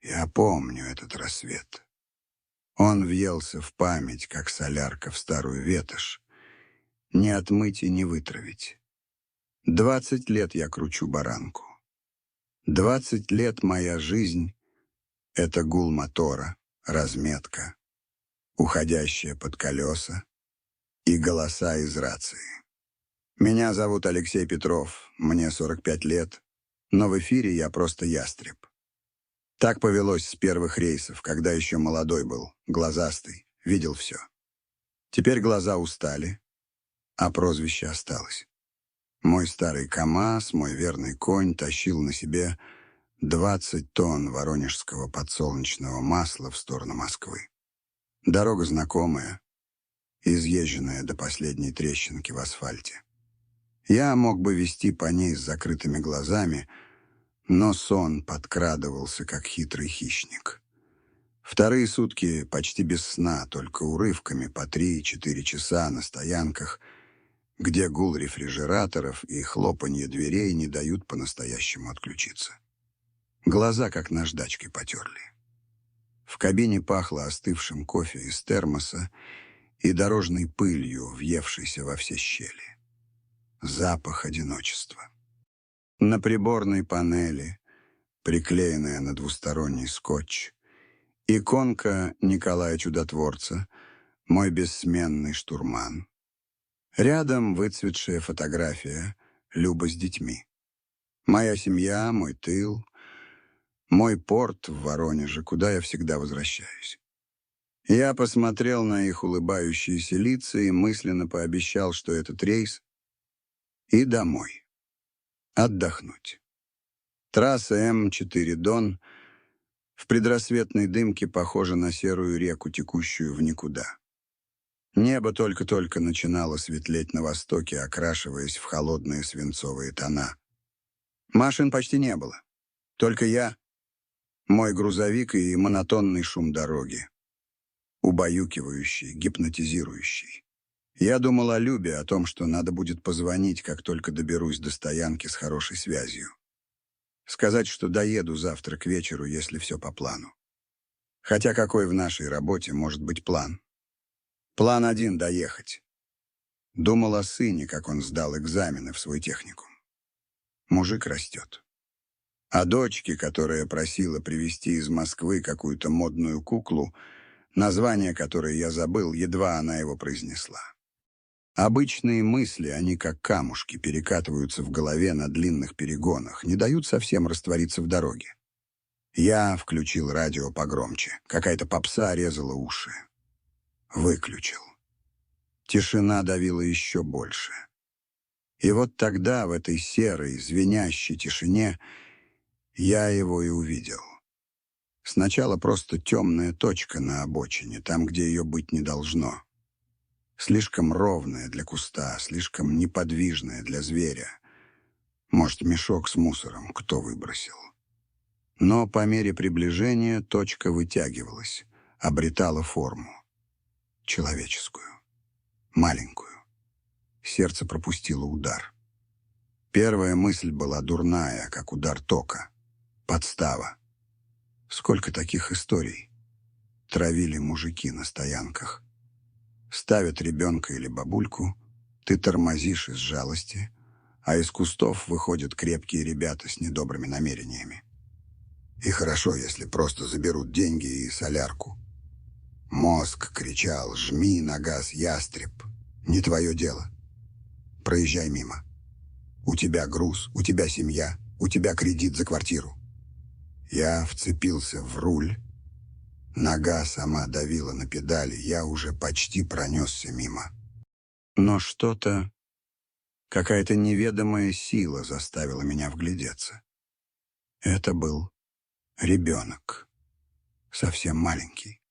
Я помню этот рассвет. Он въелся в память, как солярка в старую ветошь. Не отмыть и не вытравить. 20 лет я кручу баранку. 20 лет моя жизнь — это гул мотора, разметка, уходящая под колеса и голоса из рации. Меня зовут Алексей Петров, мне 45 лет, но в эфире я просто ястреб. Так повелось с первых рейсов, когда еще молодой был, глазастый, видел все. Теперь глаза устали, а прозвище осталось. Мой старый КамАЗ, мой верный конь, тащил на себе 20 тонн воронежского подсолнечного масла в сторону Москвы. Дорога знакомая, изъезженная до последней трещинки в асфальте. Я мог бы вести по ней с закрытыми глазами, но сон подкрадывался, как хитрый хищник. Вторые сутки почти без сна, только урывками по 3-4 часа на стоянках, где гул рефрижераторов и хлопанье дверей не дают по-настоящему отключиться. Глаза как наждачкой потерли. В кабине пахло остывшим кофе из термоса и дорожной пылью, въевшейся во все щели. Запах одиночества. На приборной панели, приклеенная на двусторонний скотч, иконка Николая Чудотворца, мой бессменный штурман. Рядом выцветшая фотография Люба с детьми. Моя семья, мой тыл, мой порт в Воронеже, куда я всегда возвращаюсь. Я посмотрел на их улыбающиеся лица и мысленно пообещал, что этот рейс и домой. Отдохнуть. Трасса М4 Дон в предрассветной дымке похожа на серую реку, текущую в никуда. Небо только-только начинало светлеть на востоке, окрашиваясь в холодные свинцовые тона. Машин почти не было. Только я, мой грузовик и монотонный шум дороги. Убаюкивающий, гипнотизирующий. Я думал о Любе, о том, что надо будет позвонить, как только доберусь до стоянки с хорошей связью. Сказать, что доеду завтра к вечеру, если все по плану. Хотя какой в нашей работе может быть план? План один — доехать. Думал о сыне, как он сдал экзамены в свой техникум. Мужик растет. О дочке, которая просила привезти из Москвы какую-то модную куклу, название которой я забыл, едва она его произнесла. Обычные мысли, они как камушки, перекатываются в голове на длинных перегонах, не дают совсем раствориться в дороге. Я включил радио погромче. Какая-то попса резала уши. Выключил. Тишина давила еще больше. И вот тогда, в этой серой, звенящей тишине, я его и увидел. Сначала просто темная точка на обочине, там, где ее быть не должно. Слишком ровная для куста, слишком неподвижная для зверя. Может, мешок с мусором кто выбросил. Но по мере приближения точка вытягивалась, обретала форму. Человеческую. Маленькую. Сердце пропустило удар. Первая мысль была дурная, как удар тока. Подстава. Сколько таких историй травили мужики на стоянках. Ставят ребенка или бабульку, ты тормозишь из жалости, а из кустов выходят крепкие ребята с недобрыми намерениями. И хорошо, если просто заберут деньги и солярку. Мозг кричал: «Жми на газ, ястреб! Не твое дело. Проезжай мимо. У тебя груз, у тебя семья, у тебя кредит за квартиру». Я вцепился в руль. Нога сама давила на педали, я уже почти пронесся мимо. Но что-то, какая-то неведомая сила заставила меня вглядеться. Это был ребенок. Совсем маленький.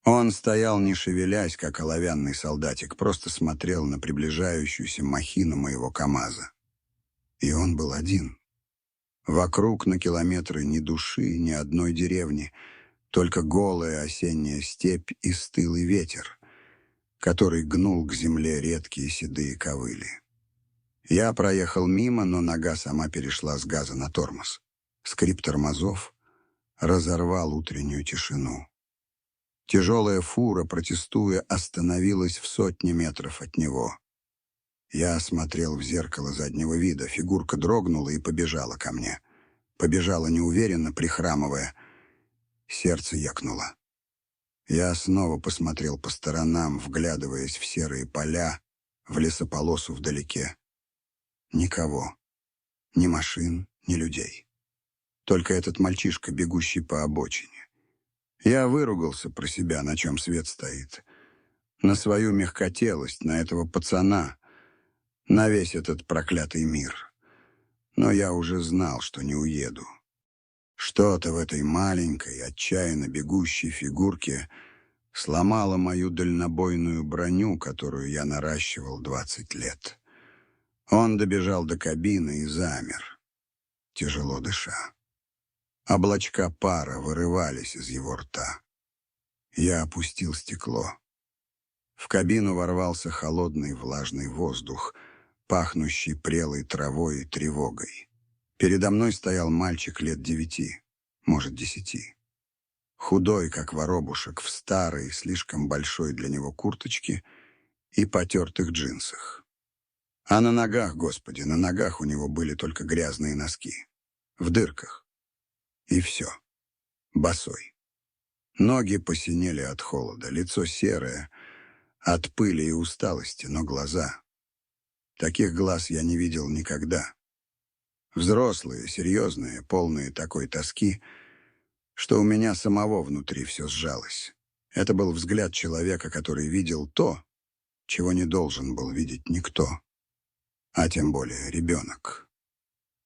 Он стоял, не шевелясь, как оловянный солдатик, просто смотрел на приближающуюся махину моего КамАЗа. И он был один. Вокруг на километры ни души, ни одной деревни, только голая осенняя степь и стылый ветер, который гнул к земле редкие седые ковыли. Я проехал мимо, но нога сама перешла с газа на тормоз. Скрип тормозов, разорвал утреннюю тишину. Тяжелая фура, протестуя, остановилась в 100 метров от него. Я смотрел в зеркало заднего вида, фигурка дрогнула и побежала ко мне. Побежала неуверенно, прихрамывая. Сердце ёкнуло. Я снова посмотрел по сторонам, вглядываясь в серые поля, в лесополосу вдалеке. Никого. Ни машин, ни людей. Только этот мальчишка, бегущий по обочине. Я выругался про себя, на чем свет стоит. На свою мягкотелость, на этого пацана, на весь этот проклятый мир. Но я уже знал, что не уеду. Что-то в этой маленькой, отчаянно бегущей фигурке сломало мою дальнобойную броню, которую я наращивал 20 лет. Он добежал до кабины и замер, тяжело дыша. Облачка пара вырывались из его рта. Я опустил стекло. В кабину ворвался холодный влажный воздух, пахнущий прелой травой и тревогой. Передо мной стоял мальчик лет 9, может, 10. Худой, как воробушек, в старой, слишком большой для него курточке и потертых джинсах. А на ногах, Господи, на ногах у него были только грязные носки. В дырках. И все. Босой. Ноги посинели от холода, лицо серое, от пыли и усталости, но глаза... Таких глаз я не видел никогда. Взрослые, серьезные, полные такой тоски, что у меня самого внутри все сжалось. Это был взгляд человека, который видел то, чего не должен был видеть никто, а тем более ребенок.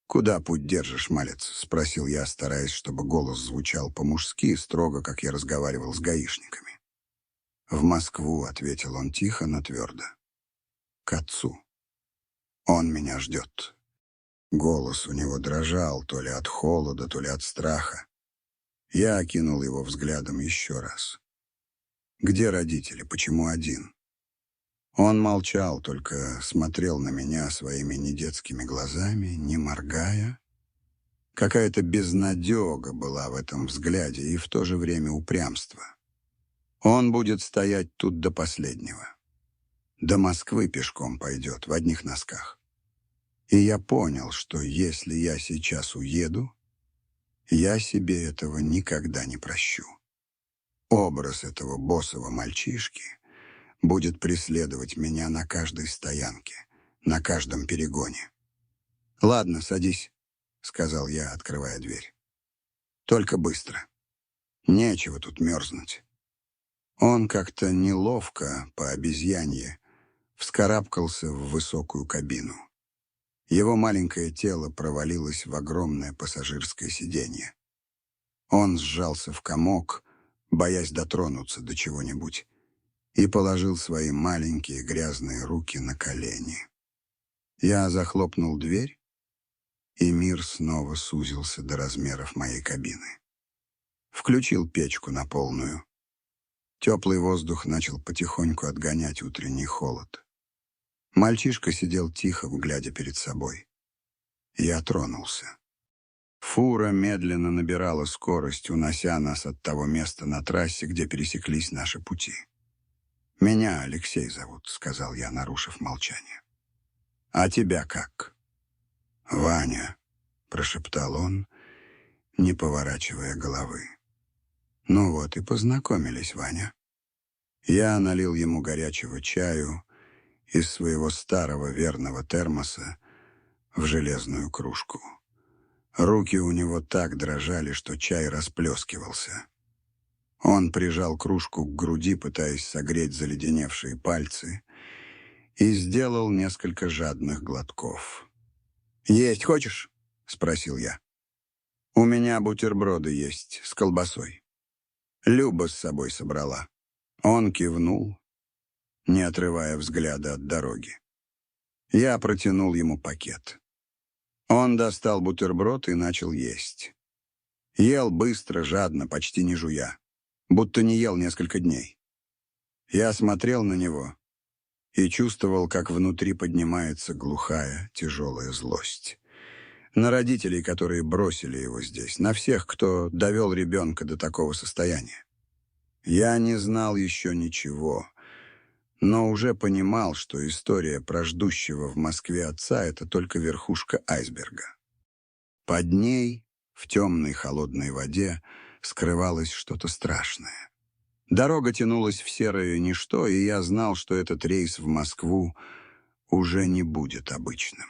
«Куда путь держишь, малец?» — спросил я, стараясь, чтобы голос звучал по-мужски, строго, как я разговаривал с гаишниками. «В Москву», — ответил он тихо, но твердо. «К отцу. Он меня ждет». Голос у него дрожал то ли от холода, то ли от страха. Я окинул его взглядом еще раз. «Где родители? Почему один?» Он молчал, только смотрел на меня своими недетскими глазами, не моргая. Какая-то безнадега была в этом взгляде и в то же время упрямство. Он будет стоять тут до последнего. До Москвы пешком пойдет, в одних носках. И я понял, что если я сейчас уеду, я себе этого никогда не прощу. Образ этого босого мальчишки будет преследовать меня на каждой стоянке, на каждом перегоне. «Ладно, садись», — сказал я, открывая дверь. «Только быстро. Нечего тут мерзнуть». Он как-то неловко, по обезьянье, вскарабкался в высокую кабину. Его маленькое тело провалилось в огромное пассажирское сиденье. Он сжался в комок, боясь дотронуться до чего-нибудь, и положил свои маленькие грязные руки на колени. Я захлопнул дверь, и мир снова сузился до размеров моей кабины. Включил печку на полную. Теплый воздух начал потихоньку отгонять утренний холод. Мальчишка сидел тихо, глядя перед собой. Я тронулся. Фура медленно набирала скорость, унося нас от того места на трассе, где пересеклись наши пути. «Меня Алексей зовут», — сказал я, нарушив молчание. «А тебя как?» «Ваня», — прошептал он, не поворачивая головы. «Ну вот и познакомились, Ваня». Я налил ему горячего чаю из своего старого верного термоса в железную кружку. Руки у него так дрожали, что чай расплескивался. Он прижал кружку к груди, пытаясь согреть заледеневшие пальцы, и сделал несколько жадных глотков. «Есть хочешь?» — спросил я. «У меня бутерброды есть с колбасой. Люба с собой собрала». Он кивнул, не отрывая взгляда от дороги. Я протянул ему пакет. Он достал бутерброд и начал есть. Ел быстро, жадно, почти не жуя, будто не ел несколько дней. Я смотрел на него и чувствовал, как внутри поднимается глухая, тяжелая злость. На родителей, которые бросили его здесь, на всех, кто довел ребенка до такого состояния. Я не знал еще ничего, но уже понимал, что история про ждущего в Москве отца — это только верхушка айсберга. Под ней, в темной холодной воде, скрывалось что-то страшное. Дорога тянулась в серое ничто, и я знал, что этот рейс в Москву уже не будет обычным.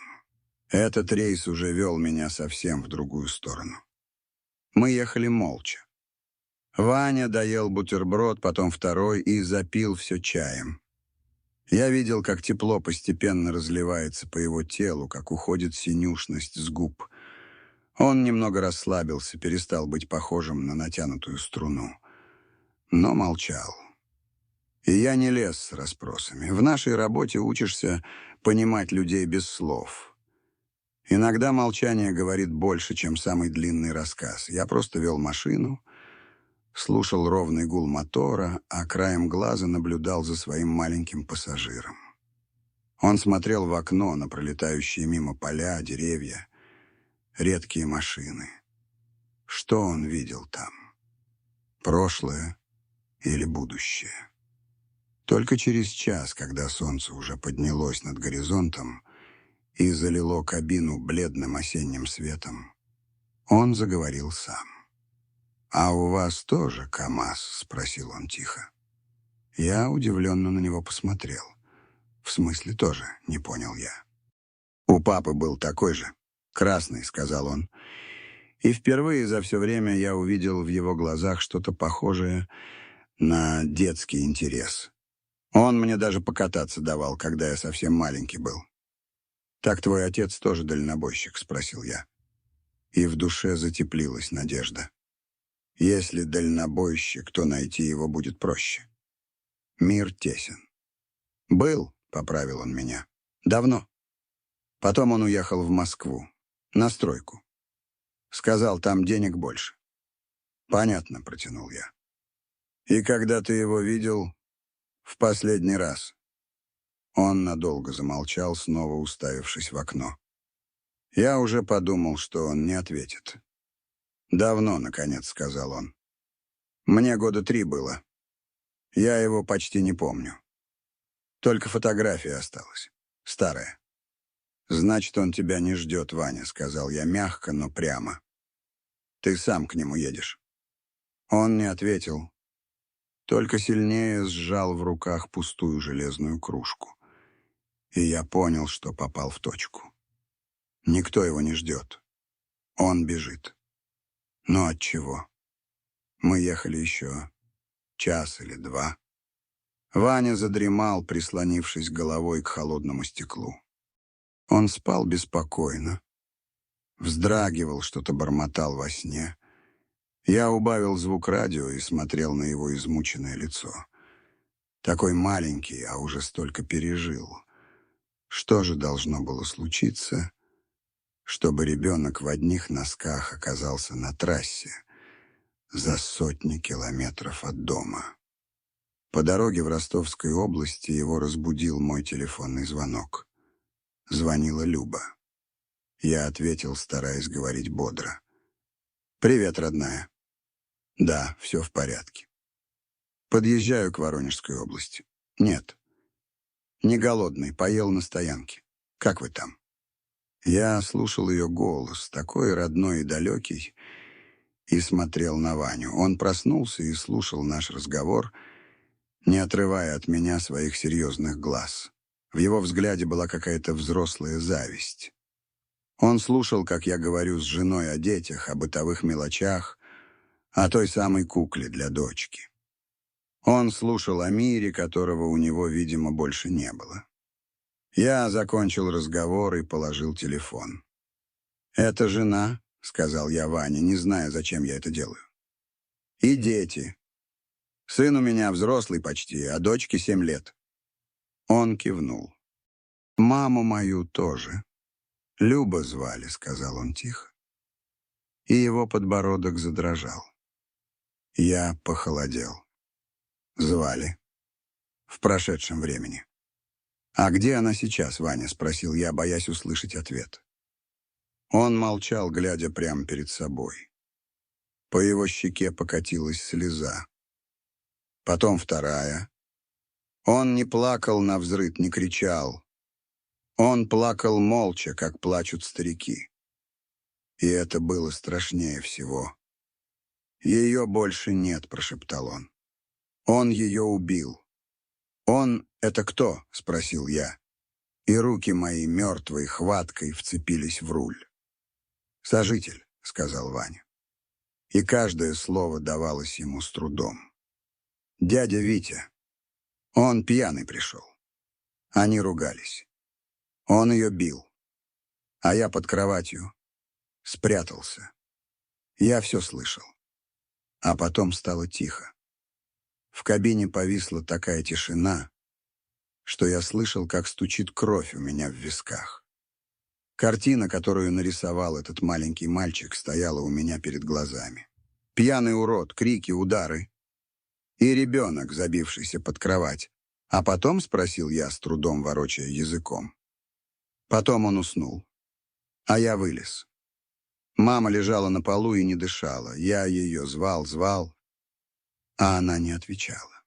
Этот рейс уже вел меня совсем в другую сторону. Мы ехали молча. Ваня доел бутерброд, потом второй и запил все чаем. Я видел, как тепло постепенно разливается по его телу, как уходит синюшность с губ. Он немного расслабился, перестал быть похожим на натянутую струну. Но молчал. И я не лез с расспросами. В нашей работе учишься понимать людей без слов. Иногда молчание говорит больше, чем самый длинный рассказ. Я просто вел машину, слушал ровный гул мотора, а краем глаза наблюдал за своим маленьким пассажиром. Он смотрел в окно на пролетающие мимо поля, деревья, редкие машины. Что он видел там? Прошлое или будущее? Только через час, когда солнце уже поднялось над горизонтом и залило кабину бледным осенним светом, он заговорил сам. «А у вас тоже КамАЗ?» — спросил он тихо. Я удивленно на него посмотрел. «В смысле тоже?» — не понял я. «У папы был такой же. Красный», — сказал он. И впервые за все время я увидел в его глазах что-то похожее на детский интерес. Он мне даже покататься давал, когда я совсем маленький был. «Так твой отец тоже дальнобойщик?» — спросил я. И в душе затеплилась надежда. Если дальнобойщик, то найти его будет проще. Мир тесен. «Был», — поправил он меня. «Давно». Потом он уехал в Москву. На стройку. Сказал, там денег больше. «Понятно», — протянул я. «И когда ты его видел в последний раз?» Он надолго замолчал, снова уставившись в окно. Я уже подумал, что он не ответит. «Давно, наконец», — сказал он. «Мне года 3 было. Я его почти не помню. Только фотография осталась. Старая». «Значит, он тебя не ждет, Ваня», — сказал я мягко, но прямо. «Ты сам к нему едешь». Он не ответил, только сильнее сжал в руках пустую железную кружку. И я понял, что попал в точку. Никто его не ждет. Он бежит. Но от чего? Мы ехали еще час или 2. Ваня задремал, прислонившись головой к холодному стеклу. Он спал беспокойно. Вздрагивал, что-то бормотал во сне. Я убавил звук радио и смотрел на его измученное лицо. Такой маленький, а уже столько пережил. Что же должно было случиться, чтобы ребенок в одних носках оказался на трассе за сотни километров от дома? По дороге в Ростовской области его разбудил мой телефонный звонок. Звонила Люба. Я ответил, стараясь говорить бодро. «Привет, родная». «Да, все в порядке. Подъезжаю к Воронежской области». «Нет. Не голодный, поел на стоянке. Как вы там?» Я слушал ее голос, такой родной и далекий, и смотрел на Ваню. Он проснулся и слушал наш разговор, не отрывая от меня своих серьезных глаз. В его взгляде была какая-то взрослая зависть. Он слушал, как я говорю с женой о детях, о бытовых мелочах, о той самой кукле для дочки. Он слушал о мире, которого у него, видимо, больше не было. Я закончил разговор и положил телефон. «Это жена», — сказал я Ване, не зная, зачем я это делаю. «И дети. Сын у меня взрослый почти, а дочке 7 лет». Он кивнул. «Маму мою тоже. Люба звали», — сказал он тихо. И его подбородок задрожал. Я похолодел. Звали. В прошедшем времени. «А где она сейчас, Ваня?» — спросил я, боясь услышать ответ. Он молчал, глядя прямо перед собой. По его щеке покатилась слеза. Потом вторая. Он не плакал навзрыд, не кричал. Он плакал молча, как плачут старики. И это было страшнее всего. «Ее больше нет», — прошептал он. «Он ее убил». «Он — это кто?» — спросил я. И руки мои мертвой хваткой вцепились в руль. «Сожитель», — сказал Ваня. И каждое слово давалось ему с трудом. «Дядя Витя. Он пьяный пришел». Они ругались. Он ее бил. А я под кроватью спрятался. Я все слышал. А потом стало тихо. В кабине повисла такая тишина, что я слышал, как стучит кровь у меня в висках. Картина, которую нарисовал этот маленький мальчик, стояла у меня перед глазами. Пьяный урод, крики, удары. И ребенок, забившийся под кровать. А потом, спросил я, с трудом ворочая языком. Потом он уснул. А я вылез. Мама лежала на полу и не дышала. Я ее звал, а она не отвечала.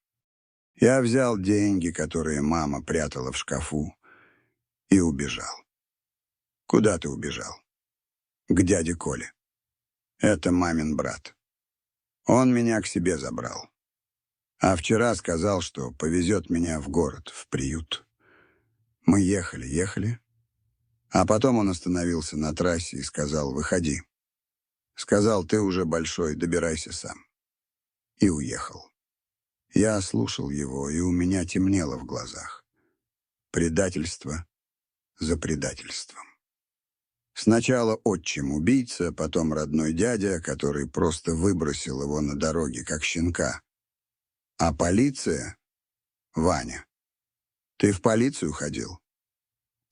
Я взял деньги, которые мама прятала в шкафу, и убежал. Куда ты убежал? К дяде Коле. Это мамин брат. Он меня к себе забрал. А вчера сказал, что повезет меня в город, в приют. Мы ехали, а потом он остановился на трассе и сказал: «Выходи». Сказал: «Ты уже большой, добирайся сам». И уехал. Я слушал его, и у меня темнело в глазах. Предательство за предательством. Сначала отчим-убийца, потом родной дядя, который просто выбросил его на дороге, как щенка. А полиция? Ваня. Ты в полицию ходил?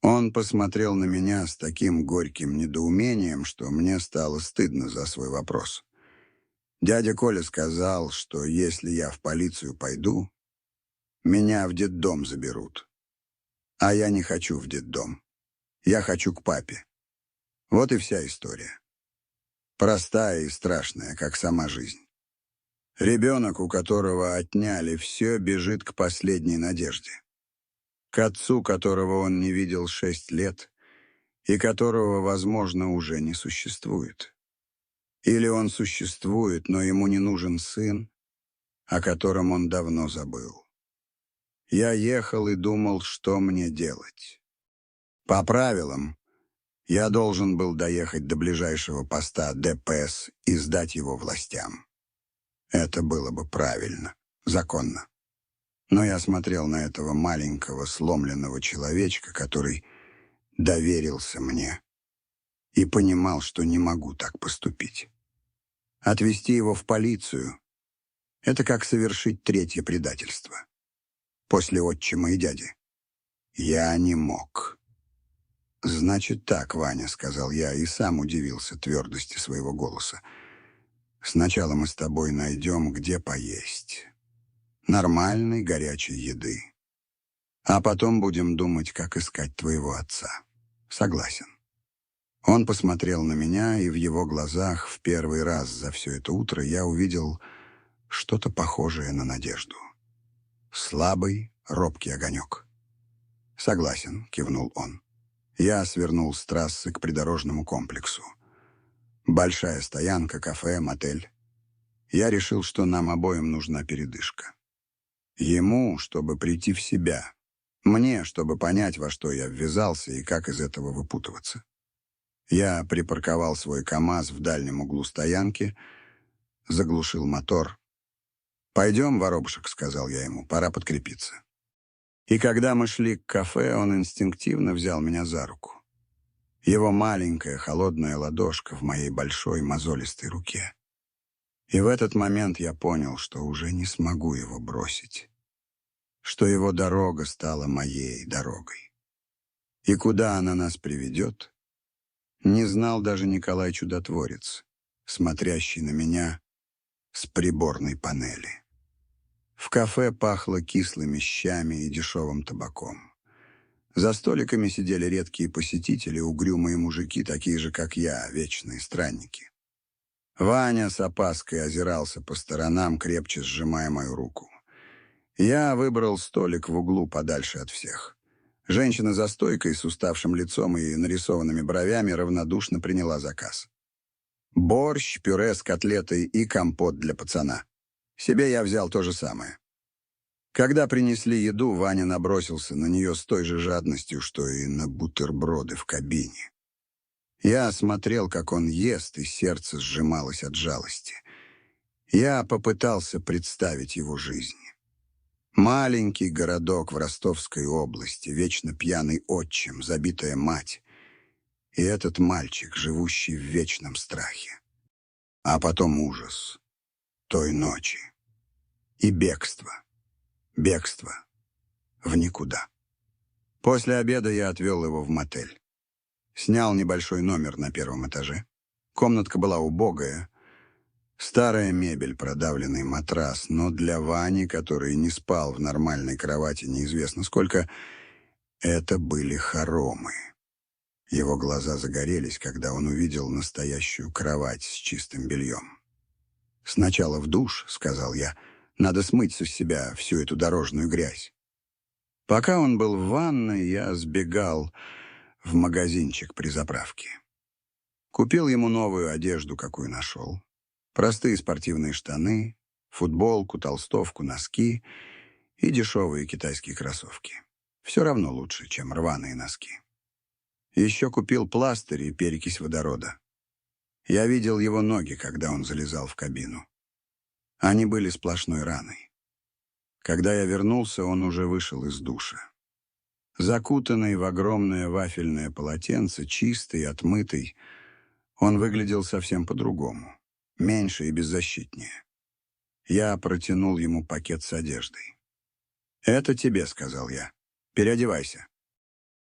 Он посмотрел на меня с таким горьким недоумением, что мне стало стыдно за свой вопрос. Дядя Коля сказал, что если я в полицию пойду, меня в детдом заберут. А я не хочу в детдом. Я хочу к папе. Вот и вся история. Простая и страшная, как сама жизнь. Ребенок, у которого отняли все, бежит к последней надежде. К отцу, которого он не видел 6 лет, и которого, возможно, уже не существует. Или он существует, но ему не нужен сын, о котором он давно забыл. Я ехал и думал, что мне делать. По правилам, я должен был доехать до ближайшего поста ДПС и сдать его властям. Это было бы правильно, законно. Но я смотрел на этого маленького сломленного человечка, который доверился мне, и понимал, что не могу так поступить. Отвезти его в полицию — это как совершить третье предательство. После отчима и дяди. Я не мог. «Значит так, Ваня», — сказал я, и сам удивился твердости своего голоса. «Сначала мы с тобой найдем, где поесть. Нормальной горячей еды. А потом будем думать, как искать твоего отца. Согласен». Он посмотрел на меня, и в его глазах в первый раз за все это утро я увидел что-то похожее на надежду. Слабый, робкий огонек. «Согласен», — кивнул он. Я свернул с трассы к придорожному комплексу. Большая стоянка, кафе, мотель. Я решил, что нам обоим нужна передышка. Ему, чтобы прийти в себя. Мне, чтобы понять, во что я ввязался и как из этого выпутываться. Я припарковал свой КАМАЗ в дальнем углу стоянки, заглушил мотор. «Пойдем, воробушек», — сказал я ему, — «пора подкрепиться». И когда мы шли к кафе, он инстинктивно взял меня за руку. Его маленькая холодная ладошка в моей большой мозолистой руке. И в этот момент я понял, что уже не смогу его бросить. Что его дорога стала моей дорогой. И куда она нас приведет, не знал даже Николай Чудотворец, смотрящий на меня с приборной панели. В кафе пахло кислыми щами и дешевым табаком. За столиками сидели редкие посетители, угрюмые мужики, такие же, как я, вечные странники. Ваня с опаской озирался по сторонам, крепче сжимая мою руку. Я выбрал столик в углу подальше от всех. Женщина за стойкой с уставшим лицом и нарисованными бровями равнодушно приняла заказ. Борщ, пюре с котлетой и компот для пацана. Себе я взял то же самое. Когда принесли еду, Ваня набросился на нее с той же жадностью, что и на бутерброды в кабине. Я смотрел, как он ест, и сердце сжималось от жалости. Я попытался представить его жизнь. Маленький городок в Ростовской области, вечно пьяный отчим, забитая мать. И этот мальчик, живущий в вечном страхе. А потом ужас той ночи. И бегство. Бегство в никуда. После обеда я отвел его в мотель. Снял небольшой номер на первом этаже. Комнатка была убогая. Старая мебель, продавленный матрас, но для Вани, который не спал в нормальной кровати неизвестно сколько, это были хоромы. Его глаза загорелись, когда он увидел настоящую кровать с чистым бельем. «Сначала в душ», — сказал я, — «надо смыть с себя всю эту дорожную грязь». Пока он был в ванной, я сбегал в магазинчик при заправке. Купил ему новую одежду, какую нашел. Простые спортивные штаны, футболку, толстовку, носки и дешевые китайские кроссовки. Все равно лучше, чем рваные носки. Еще купил пластырь и перекись водорода. Я видел его ноги, когда он залезал в кабину. Они были сплошной раной. Когда я вернулся, он уже вышел из душа. Закутанный в огромное вафельное полотенце, чистый, отмытый, он выглядел совсем по-другому, меньше и беззащитнее. Я протянул ему пакет с одеждой. «Это тебе», — сказал я. «Переодевайся».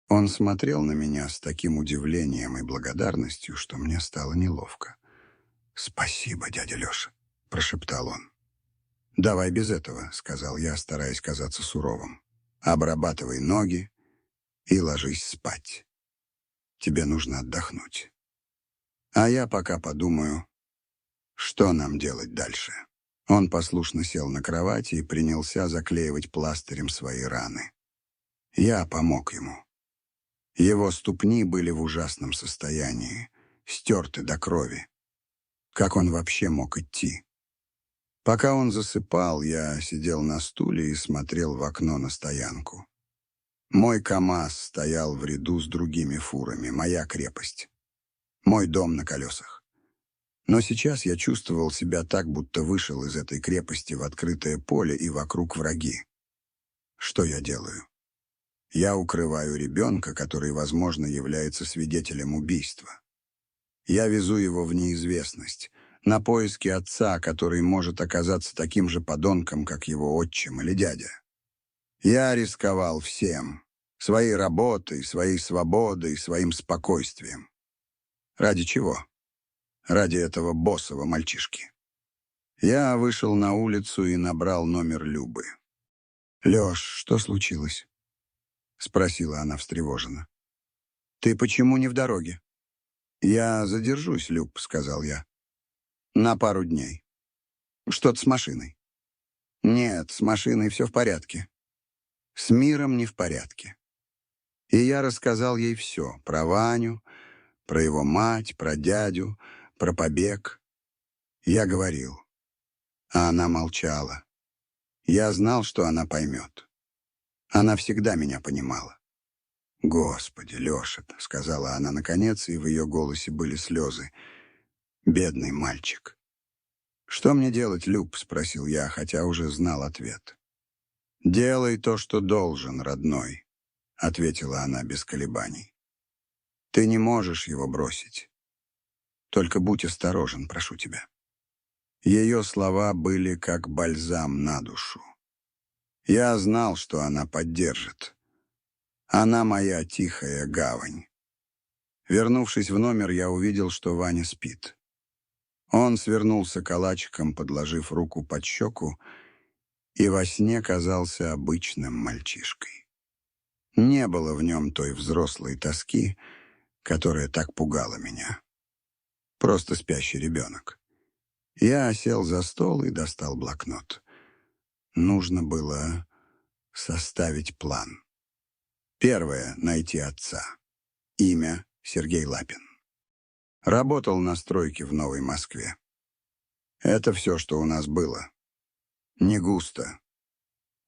Он смотрел на меня с таким удивлением и благодарностью, что мне стало неловко. «Спасибо, дядя Леша», — прошептал он. «Давай без этого», — сказал я, стараясь казаться суровым. «Обрабатывай ноги и ложись спать. Тебе нужно отдохнуть. А я пока подумаю, что нам делать дальше». Он послушно сел на кровати и принялся заклеивать пластырем свои раны. Я помог ему. Его ступни были в ужасном состоянии, стерты до крови. Как он вообще мог идти? Пока он засыпал, я сидел на стуле и смотрел в окно на стоянку. Мой КамАЗ стоял в ряду с другими фурами, моя крепость. Мой дом на колесах. Но сейчас я чувствовал себя так, будто вышел из этой крепости в открытое поле и вокруг враги. Что я делаю? Я укрываю ребенка, который, возможно, является свидетелем убийства. Я везу его в неизвестность, на поиски отца, который может оказаться таким же подонком, как его отчим или дядя. Я рисковал всем. Своей работой, своей свободой, своим спокойствием. Ради чего? Ради этого боссового мальчишки. Я вышел на улицу и набрал номер Любы. «Леш, что случилось?» — спросила она встревоженно. «Ты почему не в дороге?» «Я задержусь, Люб», — сказал я. «На пару дней. Что-то с машиной». «Нет, с машиной все в порядке. С миром не в порядке». И я рассказал ей все про Ваню, про его мать, про дядю, про побег. Я говорил, а она молчала. Я знал, что она поймет. Она всегда меня понимала. «Господи, Леша», — сказала она наконец, и в ее голосе были слезы. «Бедный мальчик». «Что мне делать, Люб?» — спросил я, хотя уже знал ответ. «Делай то, что должен, родной», — ответила она без колебаний. «Ты не можешь его бросить. Только будь осторожен, прошу тебя». Ее слова были как бальзам на душу. Я знал, что она поддержит. Она моя тихая гавань. Вернувшись в номер, я увидел, что Ваня спит. Он свернулся калачиком, подложив руку под щеку, и во сне казался обычным мальчишкой. Не было в нем той взрослой тоски, которая так пугала меня. Просто спящий ребенок. Я сел за стол и достал блокнот. Нужно было составить план. Первое — найти отца. Имя — Сергей Лапин. Работал на стройке в Новой Москве. Это все, что у нас было. Не густо.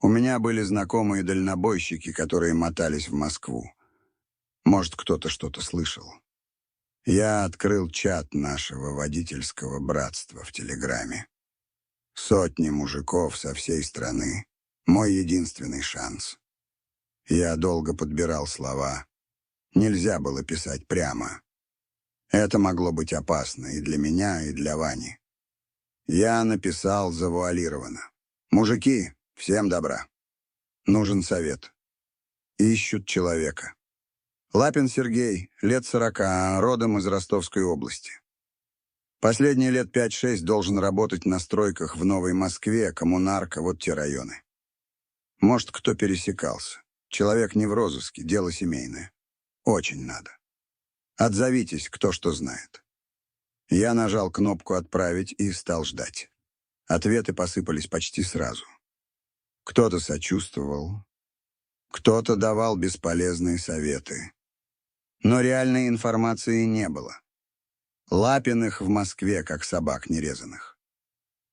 У меня были знакомые дальнобойщики, которые мотались в Москву. Может, кто-то что-то слышал. Я открыл чат нашего водительского братства в Телеграме. Сотни мужиков со всей страны. Мой единственный шанс. Я долго подбирал слова. Нельзя было писать прямо. Это могло быть опасно и для меня, и для Вани. Я написал завуалированно. «Мужики, всем добра. Нужен совет. Ищут человека. Лапин Сергей, лет 40, родом из Ростовской области. Последние лет 5-6 должен работать на стройках в Новой Москве, Коммунарка, вот те районы. Может, кто пересекался. Человек не в розыске, дело семейное. Очень надо. Отзовитесь, кто что знает». Я нажал кнопку «Отправить» и стал ждать. Ответы посыпались почти сразу. Кто-то сочувствовал, кто-то давал бесполезные советы. Но реальной информации не было. Лапиных в Москве, как собак нерезанных.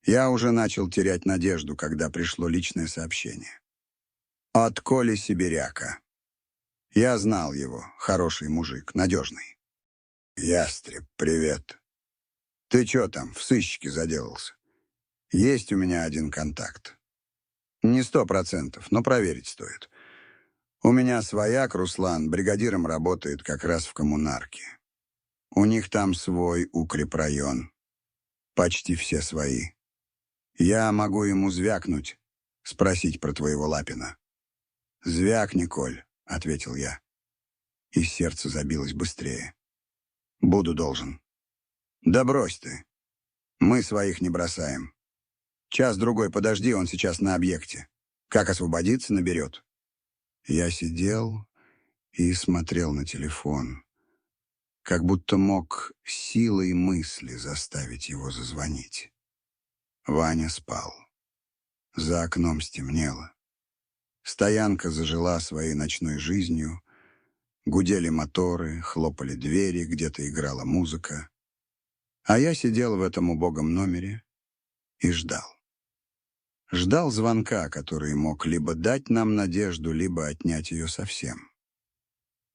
Я уже начал терять надежду, когда пришло личное сообщение. От Коли Сибиряка. Я знал его, хороший мужик, надежный. «Ястреб, привет. Ты чё там, в сыщике заделался? Есть у меня один контакт. Не 100%, но проверить стоит. У меня свояк, Руслан, бригадиром работает как раз в Коммунарке. У них там свой укрепрайон. Почти все свои. Я могу ему звякнуть, спросить про твоего Лапина». «Звякни, Коль», — ответил я. И сердце забилось быстрее. «Буду должен». «Да брось ты. Мы своих не бросаем. Час-другой подожди, он сейчас на объекте. Как освободиться, наберет». Я сидел и смотрел на телефон, как будто мог силой мысли заставить его зазвонить. Ваня спал. За окном стемнело. Стоянка зажила своей ночной жизнью. Гудели моторы, хлопали двери, где-то играла музыка. А я сидел в этом убогом номере и ждал. Ждал звонка, который мог либо дать нам надежду, либо отнять ее совсем.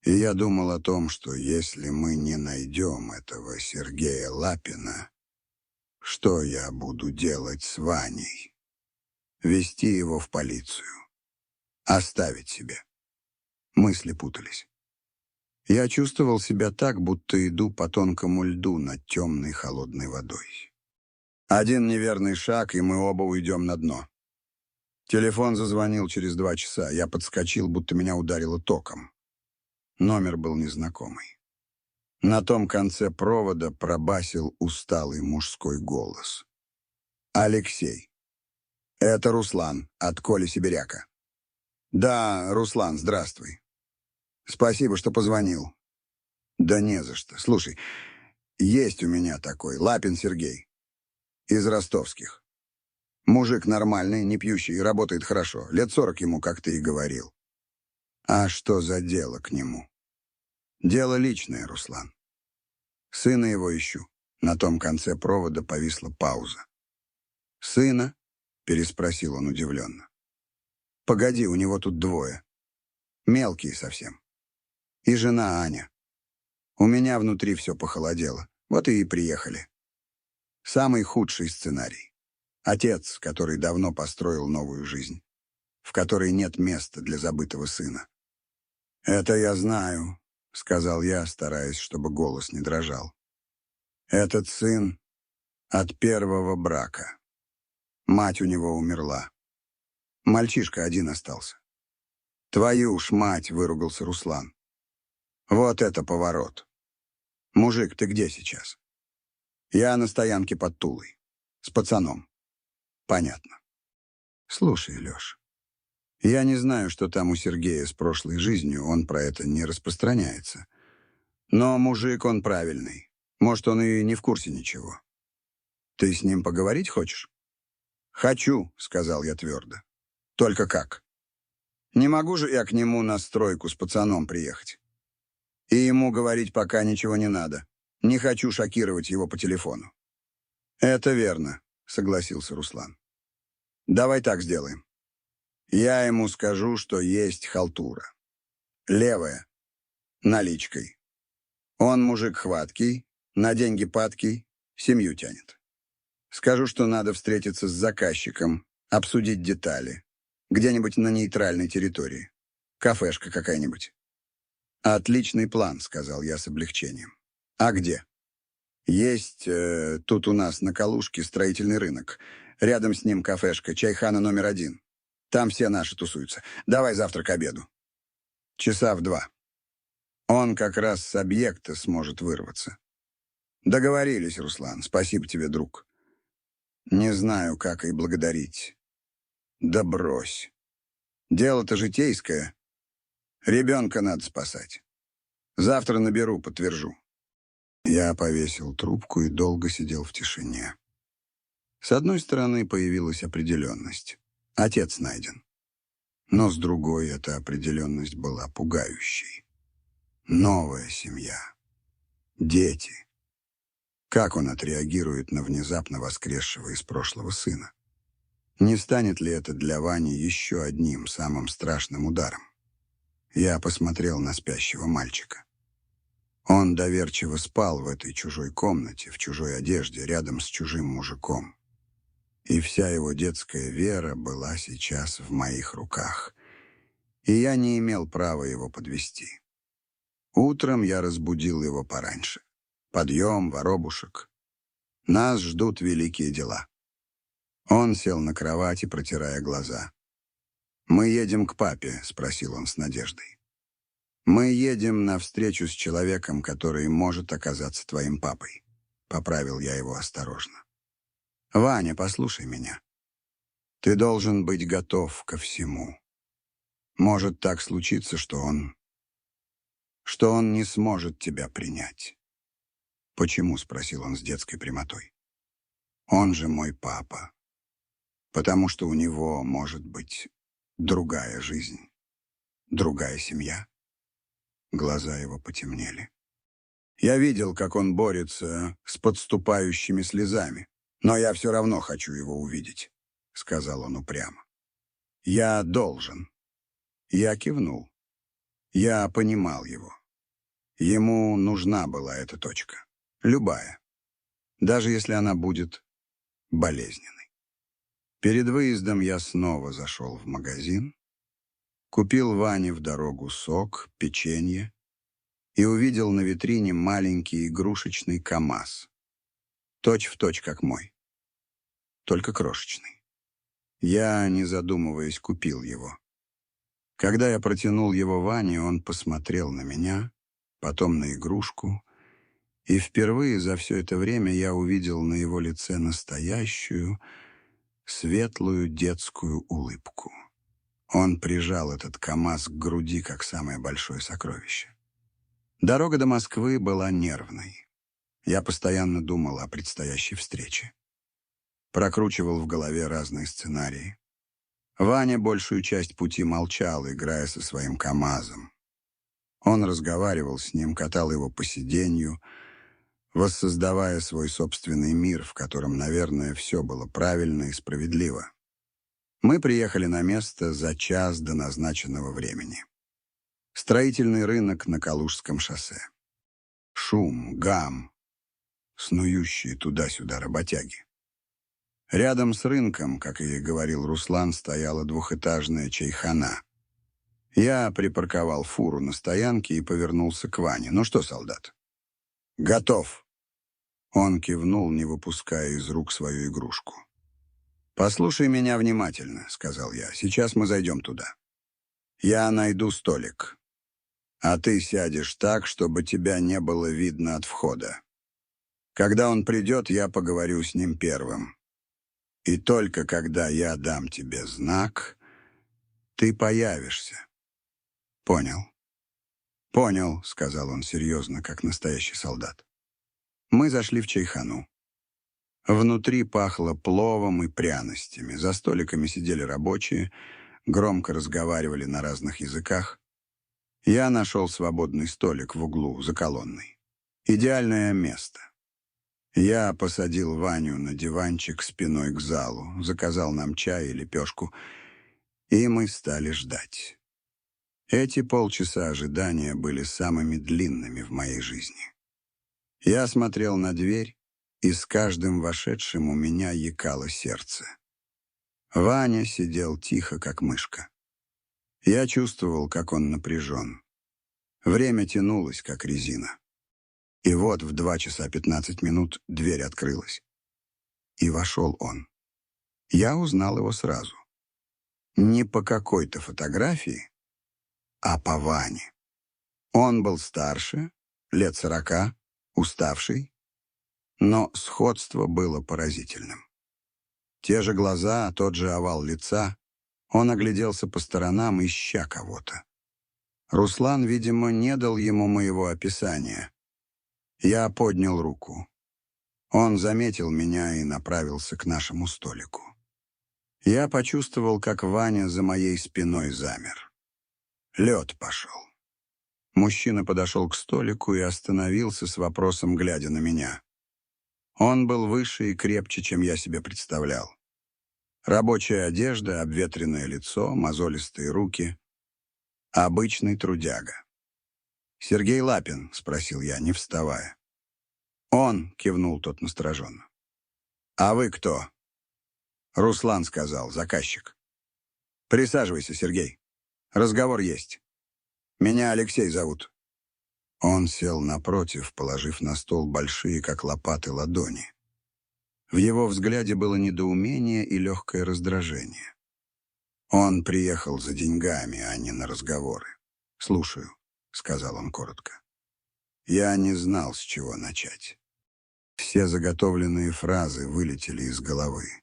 И я думал о том, что если мы не найдем этого Сергея Лапина, что я буду делать с Ваней? Вести его в полицию? Оставить себе? Мысли путались. Я чувствовал себя так, будто иду по тонкому льду над темной холодной водой. Один неверный шаг, и мы оба уйдем на дно. Телефон зазвонил через 2 часа. Я подскочил, будто меня ударило током. Номер был незнакомый. На том конце провода пробасил усталый мужской голос. «Алексей. Это Руслан от Коли Сибиряка». «Да, Руслан, здравствуй. Спасибо, что позвонил». «Да не за что. Слушай, есть у меня такой, Лапин Сергей. Из ростовских. Мужик нормальный, не пьющий, работает хорошо. Лет 40 ему, как ты и говорил. А что за дело к нему?» «Дело личное, Руслан. Сына его ищу». На том конце провода повисла пауза. «Сына?» — переспросил он удивленно. «Погоди, у него тут 2. Мелкие совсем. И жена Аня. У меня внутри все похолодело. Вот и приехали. Самый худший сценарий. Отец, который давно построил новую жизнь, в которой нет места для забытого сына». «Это я знаю», — сказал я, стараясь, чтобы голос не дрожал. «Этот сын от первого брака. Мать у него умерла. Мальчишка один остался». «Твою ж мать!» — выругался Руслан. «Вот это поворот! Мужик, ты где сейчас?» «Я на стоянке под Тулой. С пацаном». «Понятно. Слушай, Леш, Я не знаю, что там у Сергея с прошлой жизнью, он про это не распространяется. Но мужик он правильный. Может, он и не в курсе ничего. Ты с ним поговорить хочешь? «Хочу», — сказал я твердо. «Только как? Не могу же я к нему на стройку с пацаном приехать. И ему говорить пока ничего не надо. Не хочу шокировать его по телефону». «Это верно», — согласился Руслан. «Давай так сделаем. Я ему скажу, что есть халтура. Левая, наличкой. Он мужик хваткий, на деньги падкий, семью тянет. Скажу, что надо встретиться с заказчиком, обсудить детали. Где-нибудь на нейтральной территории. Кафешка какая-нибудь». «Отличный план», — сказал я с облегчением. «А где?» «Есть тут у нас на Калужке строительный рынок. Рядом с ним кафешка «Чайхана №1. Там все наши тусуются. Давай завтра к обеду. Часа в 2. Он как раз с объекта сможет вырваться». «Договорились, Руслан. Спасибо тебе, друг». «Не знаю, как и благодарить». «Да брось. Дело-то житейское. Ребенка надо спасать. Завтра наберу, подтвержу». Я повесил трубку и долго сидел в тишине. С одной стороны, появилась определенность. Отец найден. Но с другой, эта определенность была пугающей. Новая семья. Дети. Как он отреагирует на внезапно воскресшего из прошлого сына? Не станет ли это для Вани еще одним самым страшным ударом? Я посмотрел на спящего мальчика. Он доверчиво спал в этой чужой комнате, в чужой одежде, рядом с чужим мужиком. И вся его детская вера была сейчас в моих руках. И я не имел права его подвести. Утром я разбудил его пораньше. Подъем, воробушек. Нас ждут великие дела. Он сел на кровати, протирая глаза. «Мы едем к папе?» — спросил он с надеждой. «Мы едем на встречу с человеком, который может оказаться твоим папой», — поправил я его осторожно. «Ваня, послушай меня. Ты должен быть готов ко всему. Может так случиться, что он не сможет тебя принять». «Почему?» — спросил он с детской прямотой. «Он же мой папа. Потому что у него может быть другая жизнь, другая семья». Глаза его потемнели. Я видел, как он борется с подступающими слезами. «Но я все равно хочу его увидеть», — сказал он упрямо. «Я должен». Я кивнул. Я понимал его. Ему нужна была эта точка. Любая. Даже если она будет болезненной. Перед выездом я снова зашел в магазин, купил Ване в дорогу сок, печенье и увидел на витрине маленький игрушечный КамАЗ. Точь-в-точь, как мой. Только крошечный. Я, не задумываясь, купил его. Когда я протянул его Ване, он посмотрел на меня, потом на игрушку, и впервые за все это время я увидел на его лице настоящую, светлую детскую улыбку. Он прижал этот КамАЗ к груди, как самое большое сокровище. Дорога до Москвы была нервной. Я постоянно думал о предстоящей встрече. Прокручивал в голове разные сценарии. Ваня большую часть пути молчал, играя со своим КамАЗом. Он разговаривал с ним, катал его по сиденью, воссоздавая свой собственный мир, в котором, наверное, все было правильно и справедливо. Мы приехали на место за час до назначенного времени. Строительный рынок на Калужском шоссе. Шум, гам, снующие туда-сюда работяги. Рядом с рынком, как и говорил Руслан, стояла двухэтажная чайхана. Я припарковал фуру на стоянке и повернулся к Ване. «Ну что, солдат?» «Готов». Он кивнул, не выпуская из рук свою игрушку. «Послушай меня внимательно», — сказал я. «Сейчас мы зайдем туда. Я найду столик, а ты сядешь так, чтобы тебя не было видно от входа. Когда он придет, я поговорю с ним первым. И только когда я дам тебе знак, Ты появишься. Понял. Понял, сказал он серьезно, как настоящий солдат. Мы зашли в чайхану. Внутри пахло пловом и пряностями. За столиками сидели рабочие, громко разговаривали на разных языках. Я нашел свободный столик в углу, за колонной. Идеальное место. Я посадил Ваню на диванчик спиной к залу, заказал нам чай и лепешку, и мы стали ждать. Эти полчаса ожидания были самыми длинными в моей жизни. Я смотрел на дверь, и с каждым вошедшим у меня якало сердце. Ваня сидел тихо, как мышка. Я чувствовал, как он напряжен. Время тянулось, как резина. И вот в 2 часа 15 минут дверь открылась. И вошел он. Я узнал его сразу. Не по какой-то фотографии, а по Ване. Он был старше, лет 40, уставший, но сходство было поразительным. Те же глаза, тот же овал лица. Он огляделся по сторонам, ища кого-то. Руслан, видимо, не дал ему моего описания. Я поднял руку. Он заметил меня и направился к нашему столику. Я почувствовал, как Ваня за моей спиной замер. Лед пошел. Мужчина подошел к столику и остановился с вопросом, глядя на меня. Он был выше и крепче, чем я себе представлял. Рабочая одежда, обветренное лицо, мозолистые руки. Обычный трудяга. «Сергей Лапин?» — спросил я, не вставая. «Он», — кивнул тот настороженно. «А вы кто?» «Руслан», — сказал, заказчик. «Присаживайся, Сергей. Разговор есть. Меня Алексей зовут». Он сел напротив, положив на стол большие, как лопаты, ладони. В его взгляде было недоумение и легкое раздражение. Он приехал за деньгами, а не на разговоры. «Слушаю», — сказал он коротко. Я не знал, с чего начать. Все заготовленные фразы вылетели из головы.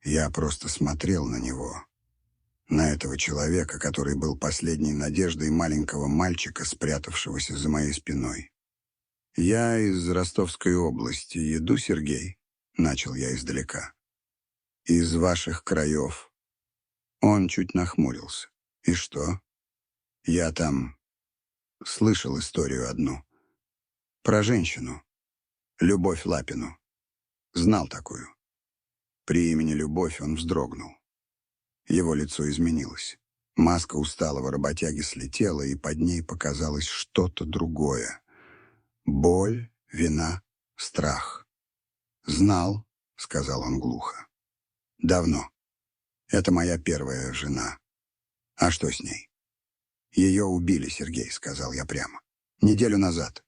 Я просто смотрел на него, на этого человека, который был последней надеждой маленького мальчика, спрятавшегося за моей спиной. «Я из Ростовской области. Еду, Сергей?» — начал я издалека. «Из ваших краев». Он чуть нахмурился. «И что?» «Я там слышал историю одну. Про женщину. Любовь Лапину. Знал такую». При имени Любовь он вздрогнул. Его лицо изменилось. Маска усталого работяги слетела, и под ней показалось что-то другое. Боль, вина, страх. «Знал», — сказал он глухо. «Давно. Это моя первая жена. А что с ней?» «Ее убили, Сергей», — сказал я прямо. «Неделю назад».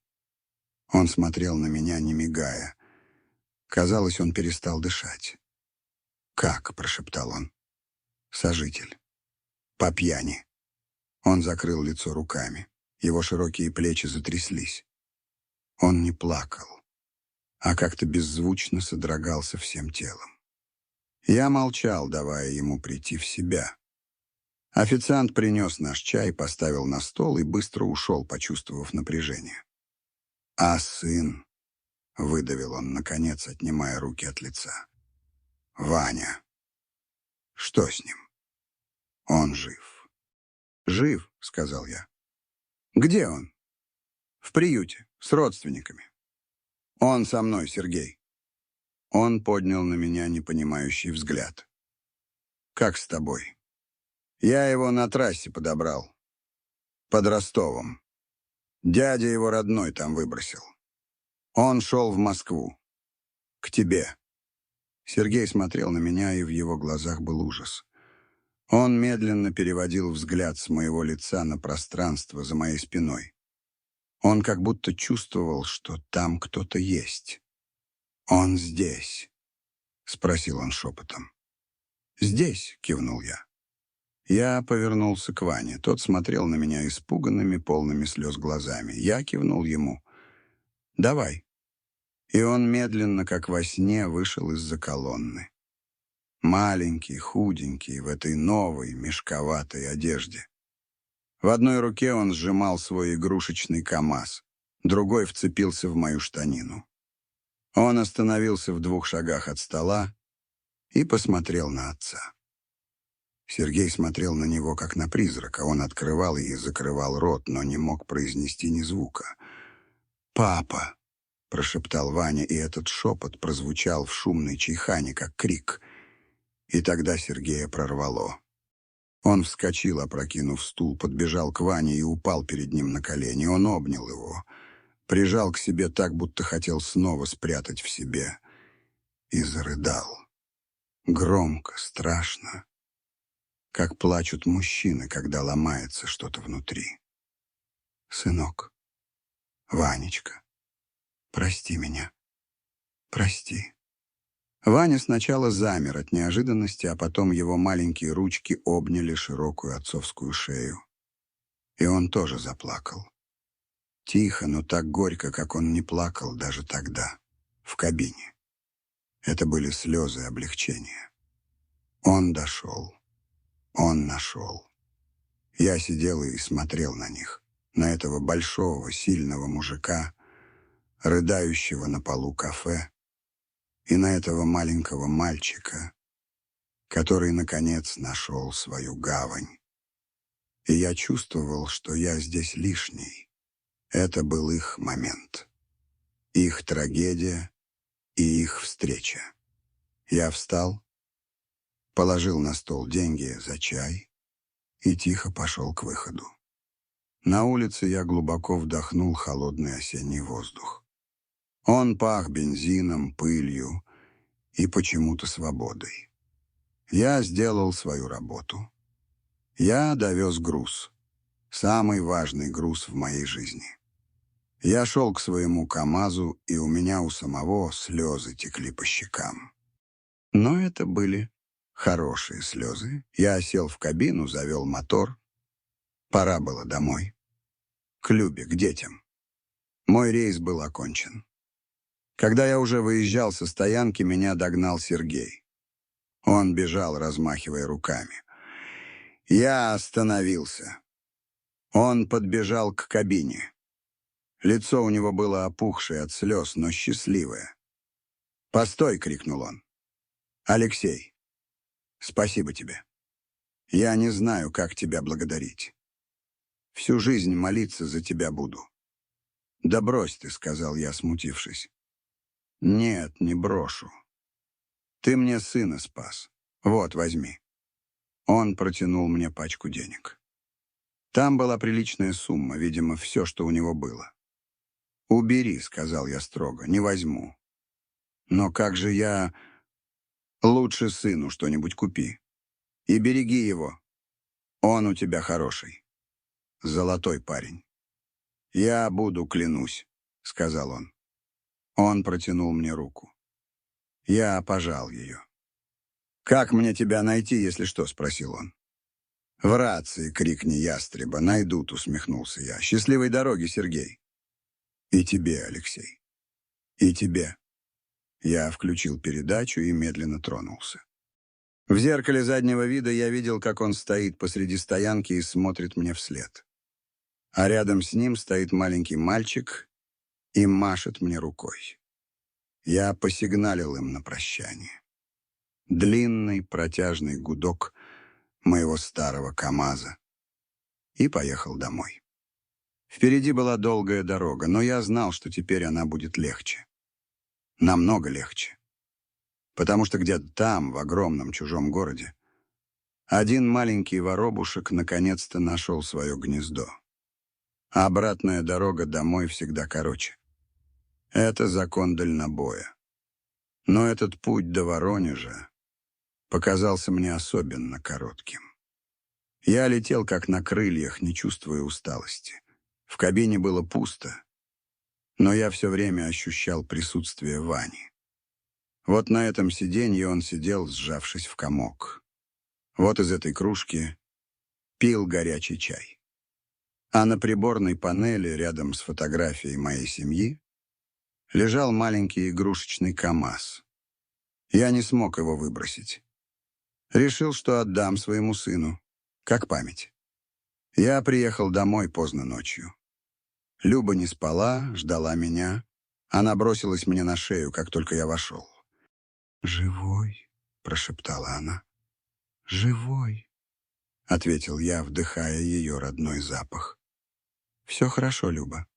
Он смотрел на меня, не мигая. Казалось, он перестал дышать. «Как?» — прошептал он. «Сожитель. По пьяни». Он закрыл лицо руками. Его широкие плечи затряслись. Он не плакал, а как-то беззвучно содрогался всем телом. Я молчал, давая ему прийти в себя. Официант принес наш чай, поставил на стол и быстро ушел, почувствовав напряжение. «А сын?» — выдавил он, наконец, отнимая руки от лица. «Ваня. Что с ним?» «Он жив». «Жив», — сказал я. «Где он?» «В приюте, с родственниками». «Он со мной, Сергей». Он поднял на меня непонимающий взгляд. «Как с тобой?» «Я его на трассе подобрал. Под Ростовом. Дядя его родной там выбросил. Он шел в Москву. К тебе». Сергей смотрел на меня, и в его глазах был ужас. Он медленно переводил взгляд с моего лица на пространство за моей спиной. Он как будто чувствовал, что там кто-то есть. «Он здесь?» — спросил он шепотом. «Здесь», — кивнул я. Я повернулся к Ване. Тот смотрел на меня испуганными, полными слез глазами. Я кивнул ему. «Давай». И он медленно, как во сне, вышел из-за колонны. Маленький, худенький, в этой новой, мешковатой одежде. В одной руке он сжимал свой игрушечный КамАЗ, другой вцепился в мою штанину. Он остановился в 2 шагах от стола и посмотрел на отца. Сергей смотрел на него, как на призрака. Он открывал и закрывал рот, но не мог произнести ни звука. «Папа!» — прошептал Ваня, и этот шепот прозвучал в шумной чайхане, как крик. И тогда Сергея прорвало. Он вскочил, опрокинув стул, подбежал к Ване и упал перед ним на колени. Он обнял его, прижал к себе так, будто хотел снова спрятать в себе, и зарыдал. Громко, страшно, как плачут мужчины, когда ломается что-то внутри. «Сынок, Ванечка, прости меня, прости». Ваня сначала замер от неожиданности, а потом его маленькие ручки обняли широкую отцовскую шею. И он тоже заплакал. Тихо, но так горько, как он не плакал даже тогда, в кабине. Это были слезы облегчения. Он дошел. Он нашел. Я сидел и смотрел на них, на этого большого, сильного мужика, рыдающего на полу кафе, и на этого маленького мальчика, который, наконец, нашел свою гавань. И я чувствовал, что я здесь лишний. Это был их момент. Их трагедия и их встреча. Я встал, положил на стол деньги за чай и тихо пошел к выходу. На улице я глубоко вдохнул холодный осенний воздух. Он пах бензином, пылью и почему-то свободой. Я сделал свою работу. Я довез груз. Самый важный груз в моей жизни. Я шел к своему КамАЗу, и у меня у самого слезы текли по щекам. Но это были хорошие слезы. Я сел в кабину, завел мотор. Пора было домой. К Любе, к детям. Мой рейс был окончен. Когда я уже выезжал со стоянки, меня догнал Сергей. Он бежал, размахивая руками. Я остановился. Он подбежал к кабине. Лицо у него было опухшее от слез, но счастливое. «Постой!» — крикнул он. «Алексей, спасибо тебе. Я не знаю, как тебя благодарить. Всю жизнь молиться за тебя буду». «Да брось ты», — сказал я, смутившись. «Нет, не брошу. Ты мне сына спас. Вот, возьми». Он протянул мне пачку денег. Там была приличная сумма, видимо, все, что у него было. «Убери», — сказал я строго, — «не возьму». «Но как же я...» «Лучше сыну что-нибудь купи. И береги его. Он у тебя хороший. Золотой парень». «Я буду, клянусь», — сказал он. Он протянул мне руку. Я пожал ее. «Как мне тебя найти, если что?» — спросил он. «В рации крикни ястреба. Найдут», — усмехнулся я. «Счастливой дороги, Сергей». «И тебе, Алексей. И тебе». Я включил передачу и медленно тронулся. В зеркале заднего вида я видел, как он стоит посреди стоянки и смотрит мне вслед. А рядом с ним стоит маленький мальчик и машет мне рукой. Я посигналил им на прощание. Длинный протяжный гудок моего старого КамАЗа. И поехал домой. Впереди была долгая дорога, но я знал, что теперь она будет легче. Намного легче. Потому что где-то там, в огромном чужом городе, один маленький воробушек наконец-то нашел свое гнездо. А обратная дорога домой всегда короче. Это закон дальнобоя. Но этот путь до Воронежа показался мне особенно коротким. Я летел как на крыльях, не чувствуя усталости. В кабине было пусто, но я все время ощущал присутствие Вани. Вот на этом сиденье он сидел, сжавшись в комок. Вот из этой кружки пил горячий чай. А на приборной панели, рядом с фотографией моей семьи, лежал маленький игрушечный КамАЗ. Я не смог его выбросить. Решил, что отдам своему сыну, как память. Я приехал домой поздно ночью. Люба не спала, ждала меня. Она бросилась мне на шею, как только я вошел. «Живой?» — прошептала она. «Живой?» — ответил я, вдыхая ее родной запах. «Все хорошо, Люба.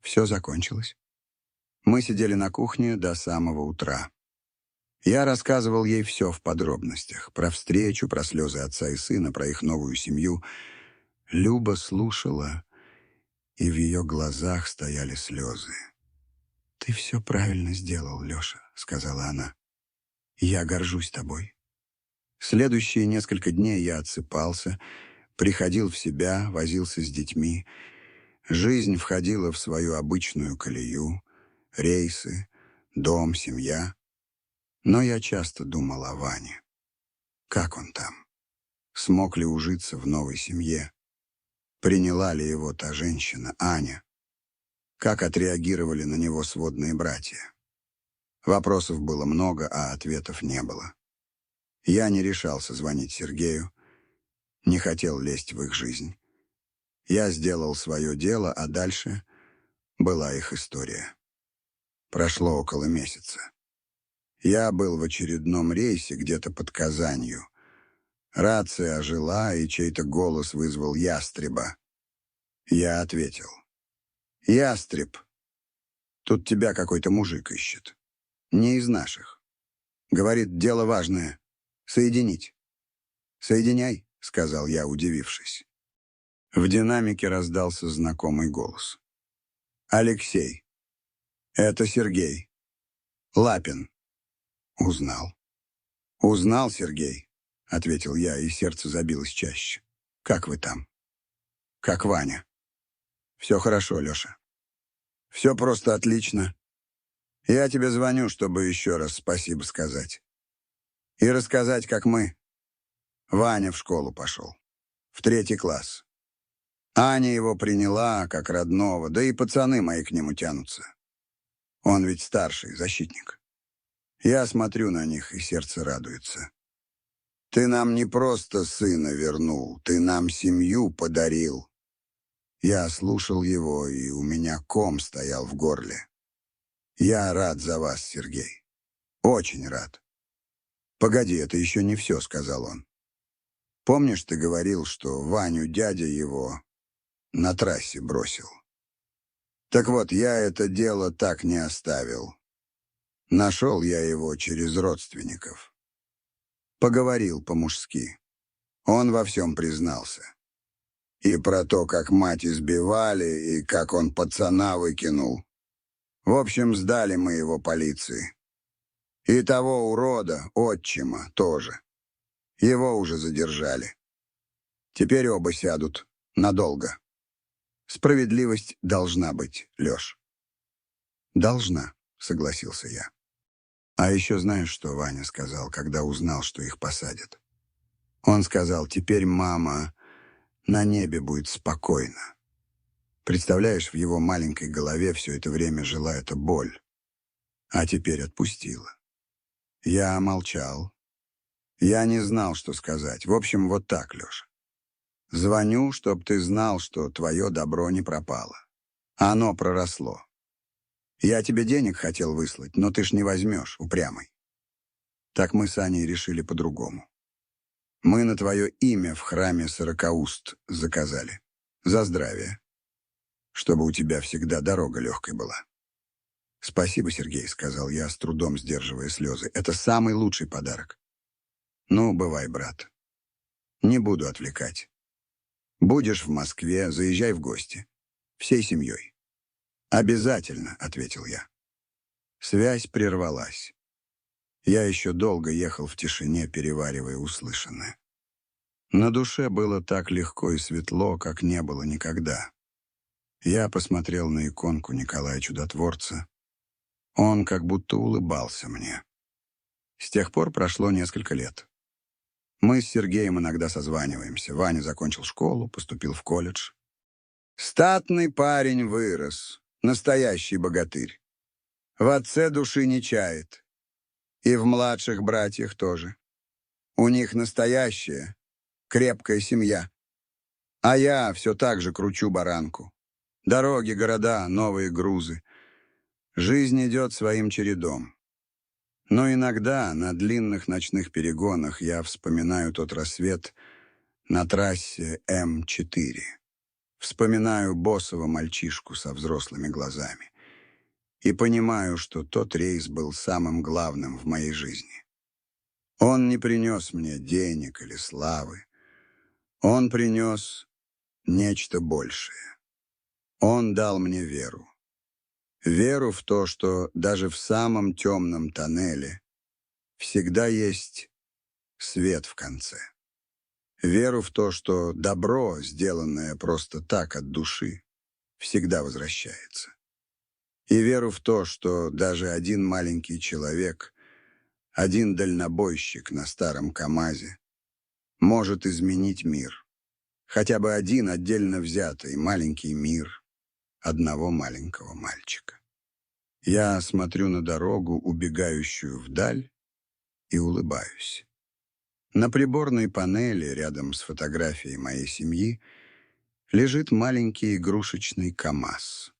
Все закончилось». Мы сидели на кухне до самого утра. Я рассказывал ей все в подробностях. Про встречу, про слезы отца и сына, про их новую семью. Люба слушала, и в ее глазах стояли слезы. «Ты все правильно сделал, Леша», — сказала она. «Я горжусь тобой». Следующие несколько дней я отсыпался, приходил в себя, возился с детьми. Жизнь входила в свою обычную колею. Рейсы, дом, семья. Но я часто думал о Ване. Как он там? Смог ли ужиться в новой семье? Приняла ли его та женщина, Аня? Как отреагировали на него сводные братья? Вопросов было много, а ответов не было. Я не решался звонить Сергею, не хотел лезть в их жизнь. Я сделал свое дело, а дальше была их история. Прошло около месяца. Я был в очередном рейсе где-то под Казанью. Рация ожила, и чей-то голос вызвал ястреба. Я ответил. «Ястреб, тут тебя какой-то мужик ищет. Не из наших. Говорит, дело важное. Соединить». «Соединяй», — сказал я, удивившись. В динамике раздался знакомый голос. «Алексей. Это Сергей. Лапин». «Узнал». «Узнал, Сергей», — ответил я, и сердце забилось чаще. «Как вы там?» «Как Ваня?» «Все хорошо, Леша. Все просто отлично. Я тебе звоню, чтобы еще раз спасибо сказать. И рассказать, как мы. Ваня в школу пошел. В 3 класс. Аня его приняла, как родного, да и пацаны мои к нему тянутся. Он ведь старший, защитник. Я смотрю на них, и сердце радуется. Ты нам не просто сына вернул, ты нам семью подарил. Я слушал его, и у меня ком стоял в горле. Я рад за вас, Сергей. Очень рад. «Погоди, это еще не все», — сказал он. «Помнишь, ты говорил, что Ваню дядя его на трассе бросил? Так вот, я это дело так не оставил. Нашел я его через родственников. Поговорил по-мужски. Он во всем признался. И про то, как мать избивали, и как он пацана выкинул. В общем, сдали мы его полиции. И того урода, отчима, тоже. Его уже задержали. Теперь оба сядут. Надолго. Справедливость должна быть, Леш». «Должна», — согласился я. А еще знаешь, что Ваня сказал, когда узнал, что их посадят? Он сказал, теперь мама на небе будет спокойно. Представляешь, в его маленькой голове все это время жила эта боль. А теперь отпустила. Я молчал. Я не знал, что сказать. В общем, вот так, Леша. Звоню, чтоб ты знал, что твое добро не пропало. Оно проросло. Я тебе денег хотел выслать, но ты ж не возьмешь, упрямый. Так мы с Аней решили по-другому. Мы на твое имя в храме Сорокауст заказали. За здравие. Чтобы у тебя всегда дорога легкой была. «Спасибо, Сергей», — сказал я, с трудом сдерживая слезы. «Это самый лучший подарок». «Ну, бывай, брат. Не буду отвлекать. Будешь в Москве, заезжай в гости. Всей семьей». «Обязательно», — ответил я. Связь прервалась. Я еще долго ехал в тишине, переваривая услышанное. На душе было так легко и светло, как не было никогда. Я посмотрел на иконку Николая Чудотворца. Он как будто улыбался мне. С тех пор прошло несколько лет. Мы с Сергеем иногда созваниваемся. Ваня закончил школу, поступил в колледж. Статный парень вырос, настоящий богатырь. В отце души не чает. И в младших братьях тоже. У них настоящая, крепкая семья. А я все так же кручу баранку. Дороги, города, новые грузы. Жизнь идет своим чередом. Но иногда на длинных ночных перегонах я вспоминаю тот рассвет на трассе М4. Вспоминаю босого мальчишку со взрослыми глазами. И понимаю, что тот рейс был самым главным в моей жизни. Он не принес мне денег или славы. Он принес нечто большее. Он дал мне веру. Веру в то, что даже в самом темном тоннеле всегда есть свет в конце. Веру в то, что добро, сделанное просто так от души, всегда возвращается. И веру в то, что даже один маленький человек, один дальнобойщик на старом КамАЗе может изменить мир. Хотя бы один отдельно взятый маленький мир одного маленького мальчика. Я смотрю на дорогу, убегающую вдаль, и улыбаюсь. На приборной панели рядом с фотографией моей семьи лежит маленький игрушечный КамАЗ.